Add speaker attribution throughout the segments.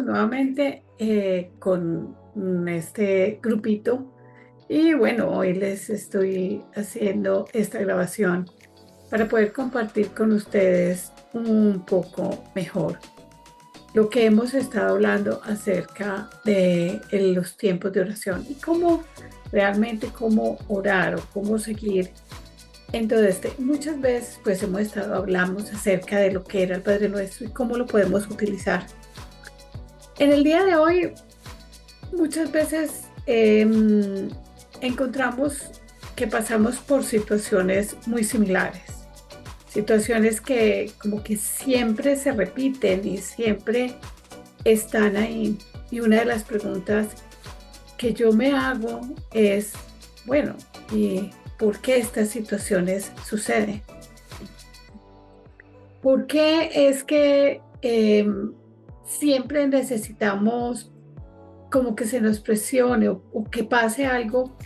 Speaker 1: Nuevamente con este grupito y bueno, hoy les estoy haciendo esta grabación para poder compartir con ustedes un poco mejor lo que hemos estado hablando acerca de los tiempos de oración y cómo realmente cómo orar o cómo seguir en todo este. Muchas veces pues hemos estado hablamos acerca de lo que era el Padre Nuestro y cómo lo podemos utilizar. En el día de hoy muchas veces encontramos que pasamos por situaciones muy similares, situaciones que como que siempre se repiten y siempre están ahí. Y una de las preguntas que yo me hago es, bueno, ¿y por qué estas situaciones suceden? ¿Por qué es que siempre necesitamos como que se nos presione o que pase algo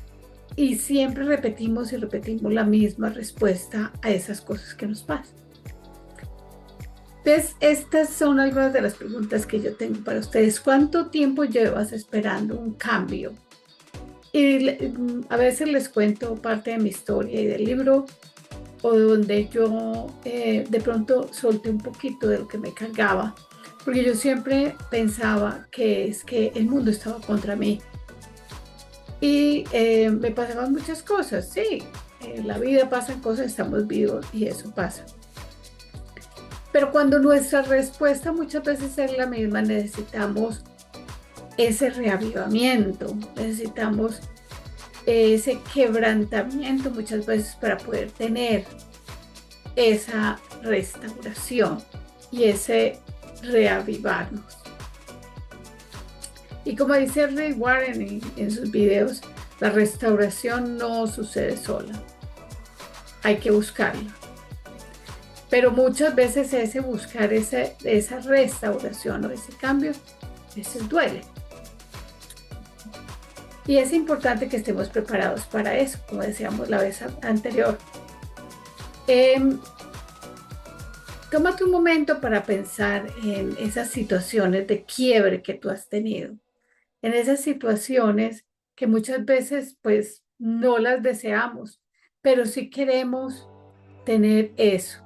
Speaker 1: y siempre repetimos y repetimos la misma respuesta a esas cosas que nos pasan? Entonces, estas son algunas de las preguntas que yo tengo para ustedes. ¿Cuánto tiempo llevas esperando un cambio? Y a veces les cuento parte de mi historia y del libro, o donde yo de pronto solté un poquito de lo que me cargaba, porque yo siempre pensaba que es que el mundo estaba contra mí. Y me pasaban muchas cosas, sí, en la vida pasan cosas, estamos vivos y eso pasa. Pero cuando nuestra respuesta muchas veces es la misma, necesitamos ese reavivamiento, necesitamos ese quebrantamiento muchas veces para poder tener esa restauración y ese reavivarnos. Y como dice Rick Warren en sus videos, la restauración no sucede sola, hay que buscarla. Pero muchas veces ese buscar esa restauración o ese cambio, eso duele. Y es importante que estemos preparados para eso, como decíamos la vez anterior. Tómate un momento para pensar en esas situaciones de quiebre que tú has tenido, en esas situaciones que muchas veces pues no las deseamos, pero sí queremos tener eso.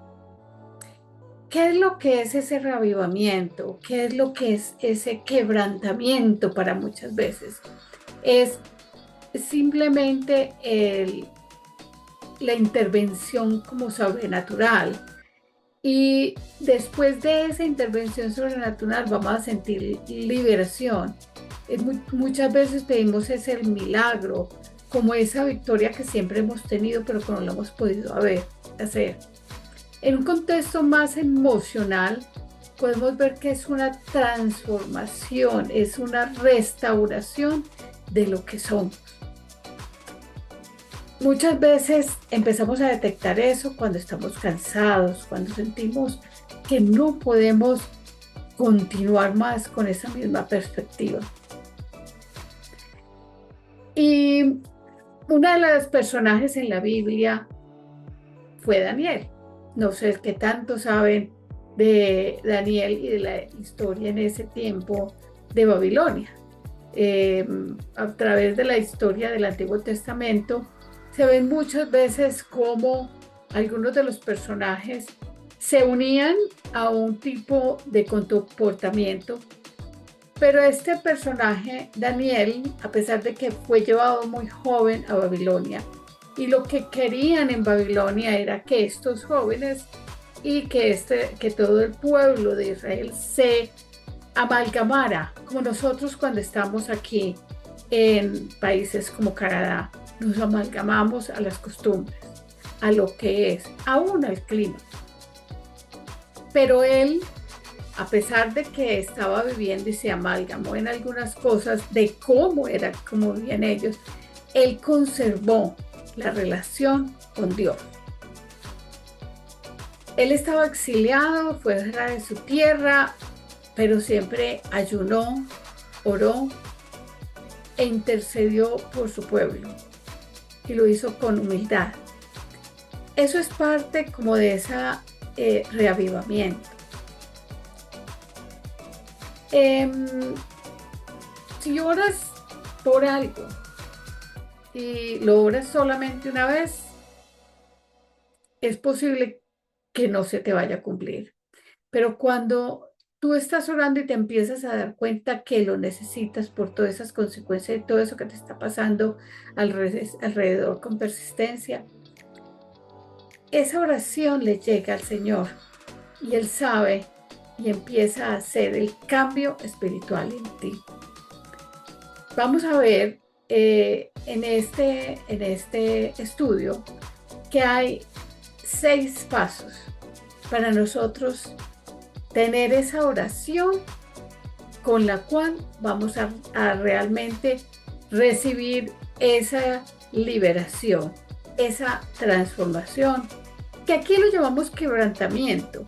Speaker 1: ¿Qué es lo que es ese reavivamiento? ¿Qué es lo que es ese quebrantamiento para muchas veces? Es simplemente la intervención como sobrenatural. Y después de esa intervención sobrenatural vamos a sentir liberación. Muchas veces pedimos ese milagro, como esa victoria que siempre hemos tenido, pero que no lo hemos podido hacer. En un contexto más emocional, podemos ver que es una transformación, es una restauración de lo que somos. Muchas veces empezamos a detectar eso cuando estamos cansados, cuando sentimos que no podemos continuar más con esa misma perspectiva. Y uno de los personajes en la Biblia fue Daniel. No sé qué tanto saben de Daniel y de la historia en ese tiempo de Babilonia. A través de la historia del Antiguo Testamento se ven muchas veces cómo algunos de los personajes se unían a un tipo de comportamiento, pero este personaje, Daniel, a pesar de que fue llevado muy joven a Babilonia, y lo que querían en Babilonia era que estos jóvenes y que todo el pueblo de Israel se amalgamara, como nosotros cuando estamos aquí en países como Canadá, nos amalgamamos a las costumbres, a lo que es, aún al clima. Pero él, a pesar de que estaba viviendo y se amalgamó en algunas cosas de cómo vivían ellos, él conservó la relación con Dios. Él estaba exiliado, fue fuera de su tierra, pero siempre ayunó, oró e intercedió por su pueblo y lo hizo con humildad. Eso es parte como de ese reavivamiento. Si oras por algo y lo oras solamente una vez, es posible que no se te vaya a cumplir. Pero cuando tú estás orando y te empiezas a dar cuenta que lo necesitas por todas esas consecuencias y todo eso que te está pasando alrededor con persistencia, esa oración le llega al Señor y Él sabe y empieza a hacer el cambio espiritual en ti. Vamos a ver en este estudio que hay 6 pasos para nosotros tener esa oración con la cual vamos a realmente recibir esa liberación, esa transformación, que aquí lo llamamos quebrantamiento.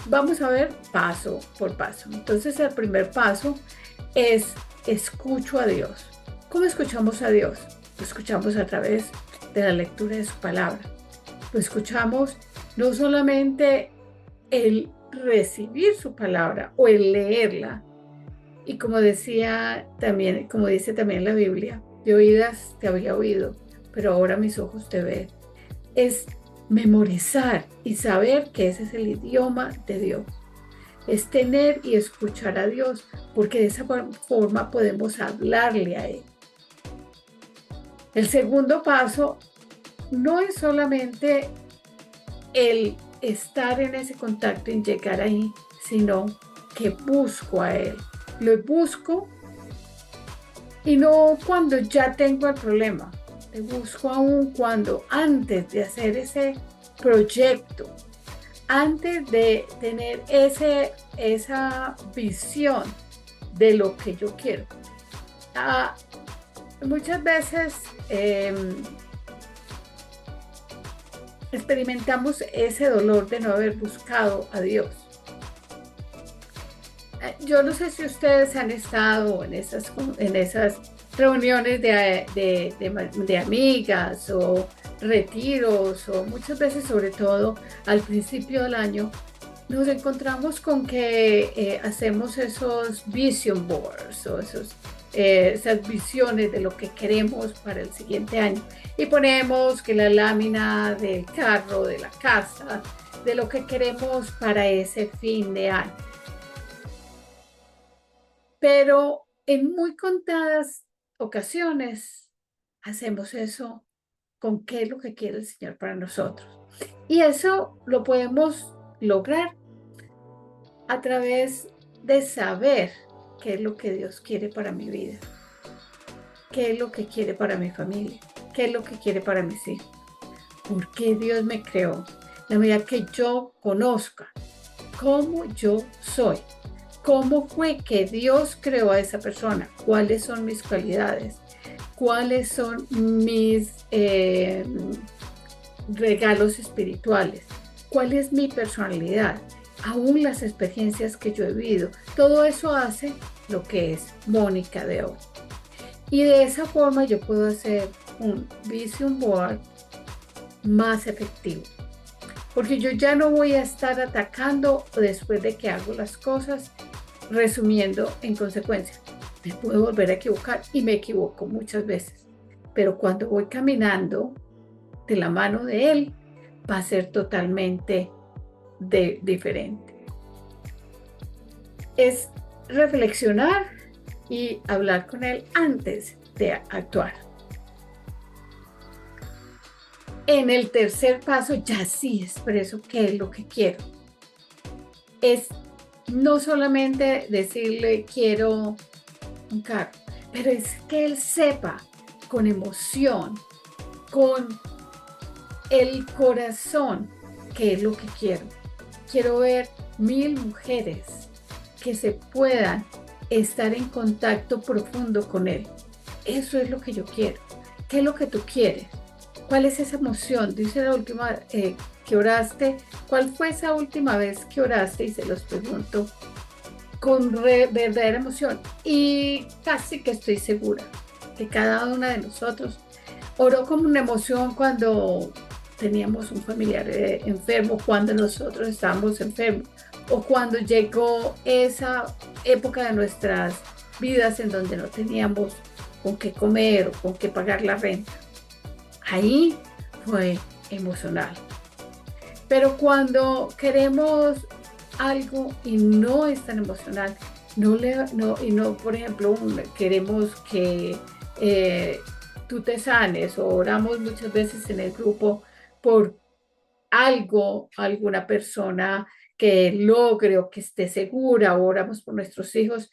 Speaker 1: Vamos a ver paso por paso. Entonces, el primer paso es escucho a Dios. ¿Cómo escuchamos a Dios? Lo escuchamos a través de la lectura de su palabra. Lo escuchamos no solamente el recibir su palabra o el leerla, y como decía también, como dice también la Biblia, de oídas te había oído, pero ahora mis ojos te ven. Es memorizar y saber que ese es el idioma de Dios. Es tener y escuchar a Dios, porque de esa forma podemos hablarle a Él. El segundo paso no es solamente el estar en ese contacto y llegar ahí, sino que busco a Él. Lo busco y no cuando ya tengo el problema. Te busco aún cuando antes de hacer ese proyecto, antes de tener esa visión de lo que yo quiero. Muchas veces experimentamos ese dolor de no haber buscado a Dios. Yo no sé si ustedes han estado en esas reuniones de amigas o retiros, o muchas veces, sobre todo al principio del año, nos encontramos con que hacemos esos vision boards o esas visiones de lo que queremos para el siguiente año, y ponemos que la lámina del carro, de la casa, de lo que queremos para ese fin de año. Pero en muy contadas ocasiones hacemos eso con qué es lo que quiere el Señor para nosotros. Y eso lo podemos lograr a través de saber qué es lo que Dios quiere para mi vida, qué es lo que quiere para mi familia, qué es lo que quiere para mis hijos, por qué Dios me creó. La medida que yo conozca cómo yo soy, cómo fue que Dios creó a esa persona, cuáles son mis cualidades, cuáles son mis regalos espirituales, cuál es mi personalidad, aún las experiencias que yo he vivido. Todo eso hace lo que es Mónica de hoy. Y de esa forma yo puedo hacer un vision board más efectivo, porque yo ya no voy a estar atacando después de que hago las cosas, resumiendo en consecuencia. Me puedo volver a equivocar y me equivoco muchas veces, pero cuando voy caminando de la mano de Él, va a ser totalmente diferente. Es reflexionar y hablar con Él antes de actuar. En el tercer paso, ya sí expreso qué es lo que quiero. Es no solamente decirle quiero un carro, pero es que Él sepa con emoción, con el corazón, qué es lo que quiero. Quiero ver 1000 mujeres que se puedan estar en contacto profundo con Él. Eso es lo que yo quiero. ¿Qué es lo que tú quieres? ¿Cuál es esa emoción? Dice la última que oraste. ¿Cuál fue esa última vez que oraste? Y se los pregunto con verdadera emoción. Y casi que estoy segura que cada una de nosotros oró con una emoción cuando teníamos un familiar enfermo, cuando nosotros estábamos enfermos, o cuando llegó esa época de nuestras vidas en donde no teníamos con qué comer o con qué pagar la renta. Ahí fue emocional. Pero cuando queremos algo y no es tan emocional, por ejemplo, queremos que tú te sanes, o oramos muchas veces en el grupo por algo, alguna persona que logre o que esté segura, o oramos por nuestros hijos,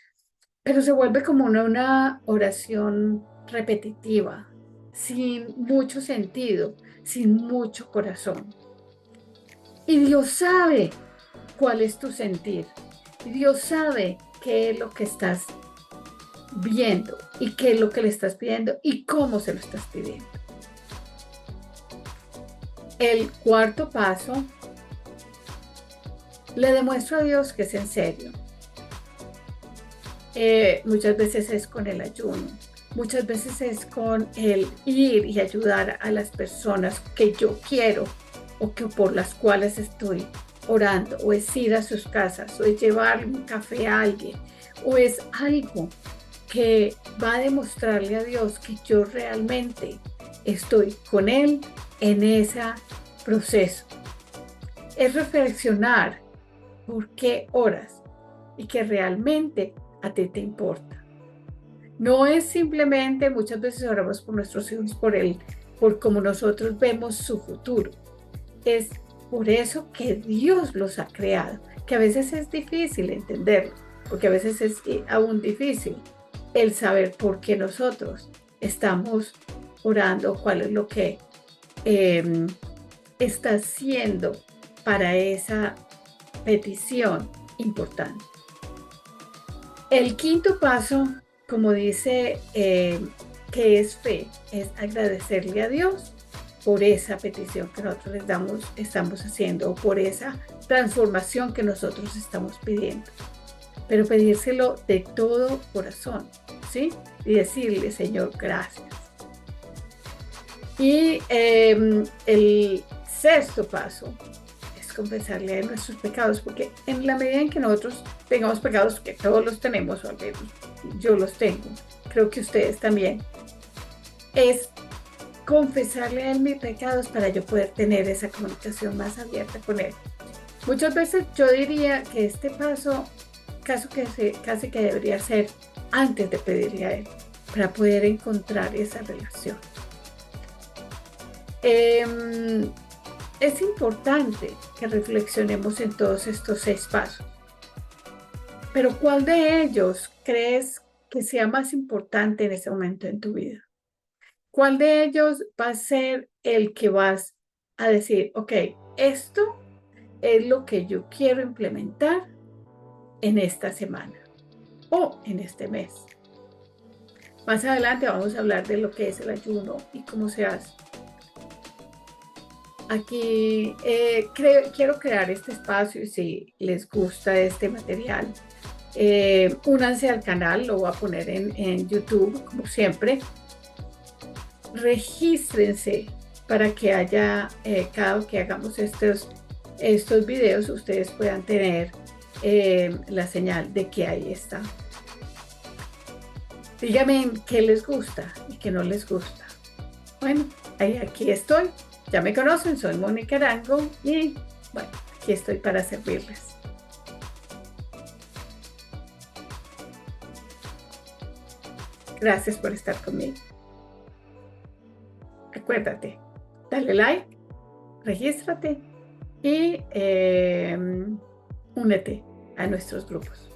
Speaker 1: pero se vuelve como una oración repetitiva, sin mucho sentido, sin mucho corazón. Y Dios sabe cuál es tu sentir. Y Dios sabe qué es lo que estás viendo y qué es lo que le estás pidiendo y cómo se lo estás pidiendo. El cuarto paso, le demuestro a Dios que es en serio. Muchas veces es con el ayuno, muchas veces es con el ir y ayudar a las personas que yo quiero o que por las cuales estoy orando, o es ir a sus casas, o es llevarle un café a alguien, o es algo que va a demostrarle a Dios que yo realmente estoy con Él en ese proceso. Es reflexionar por qué oras y que realmente a ti te importa. No es simplemente, muchas veces oramos por nuestros hijos, por cómo nosotros vemos su futuro. Es por eso que Dios los ha creado, que a veces es difícil entenderlo, porque a veces es aún difícil el saber por qué nosotros estamos orando, cuál es lo que está haciendo para esa petición importante. El quinto paso, como dice, que es fe, es agradecerle a Dios por esa petición que nosotros estamos haciendo, o por esa transformación que nosotros estamos pidiendo. Pero pedírselo de todo corazón, ¿sí? Y decirle, Señor, gracias. Y el sexto paso es confesarle nuestros pecados, porque en la medida en que nosotros tengamos pecados, que todos los tenemos, o al menos yo los tengo, creo que ustedes también, es confesarle a Él mis pecados para yo poder tener esa comunicación más abierta con Él. Muchas veces yo diría que este paso casi que debería ser antes de pedirle a Él, para poder encontrar esa relación. Es importante que reflexionemos en todos estos 6 pasos, pero ¿cuál de ellos crees que sea más importante en este momento en tu vida? ¿Cuál de ellos va a ser el que vas a decir, ok, esto es lo que yo quiero implementar en esta semana o en este mes? Más adelante vamos a hablar de lo que es el ayuno y cómo se hace. Aquí quiero crear este espacio, y si les gusta este material, únanse al canal, lo voy a poner en YouTube, como siempre. Regístrense para que haya, cada que hagamos estos videos, ustedes puedan tener la señal de que ahí está. Díganme qué les gusta y qué no les gusta. Bueno, aquí estoy. Ya me conocen, soy Mónica Arango y bueno, aquí estoy para servirles. Gracias por estar conmigo. Acuérdate, dale like, regístrate y únete a nuestros grupos.